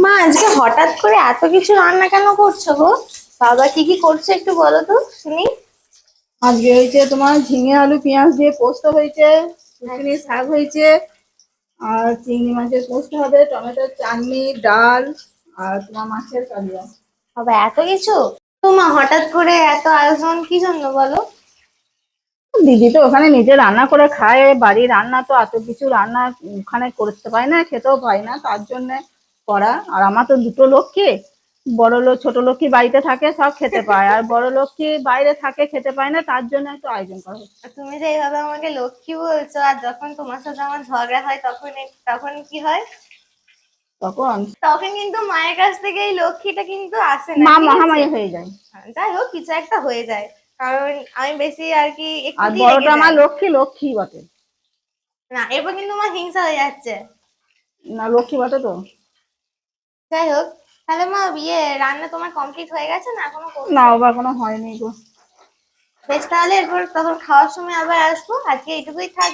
মা, আজকে হঠাৎ করে এত কিছু রান্না কেন করছো গো? বাবা কি কি করছে একটু বলো তো শুনি। আজকে হয়েছে তোমার ঝিঙে আলু পেঁয়াজ দিয়ে পোস্ত হয়েছে, শুকনি আচ্ছা। শাক হয়েছে, আর চিংড়ি মাছের পোস্ত হবে, টমেটোর চাটনি, ডাল, আর তোমার মাছের কালিয়া। বাবা, এত কিছু! তো মা, হঠাৎ করে এত আয়োজন কি জন্য বলো? দিদি তো ওখানে নিজে রান্না করে খায়, বাড়ির রান্না তো এত কিছু রান্না ওখানে করতে পায় না, খেতেও পায় না, তার জন্য করা। আর আমার তো দুটো লক্ষ্মী, বড় লোক ছোট লক্ষ্মী বাড়িতে থাকে সব খেতে পায়, আর বড় লক্ষ্মী বাইরে থাকে খেতে পায় না, তার জন্য একটু আয়োজন করা হচ্ছে। আর তুমি যে এইভাবে আমাকে লক্ষ্মী বলছো, আর যখন তোমার সাথে আমার ঝগড়া হয় তখন তখন কি হয়? তখন তখন কিন্তু মায়ের কাছ থেকে এই লক্ষ্মীটা কিন্তু আসে না, মা ঠিক আছে? মহামায়া হয়ে যায়। যাই হোক, কিছু একটা হয়ে যায়। কারণ আমি বেশি আর কি আর একটুতেই রেগে বড়টা আমার যাই। লক্ষ্মী লক্ষ্মী বটে। না, এরপর কিন্তু আমার হিংসা হয়ে যাচ্ছে। না, লক্ষ্মী বটে তো। যাই হোক, তাহলে মা, রান্না তোমার কমপ্লিট হয়ে গেছে না এখনো না, করছো? ওবার কোনো হয়নি গো। বেশ, তাহলে এরপর তখন খাওয়ার সময় আবার আসবো, আজকে এইটুকুই থাক।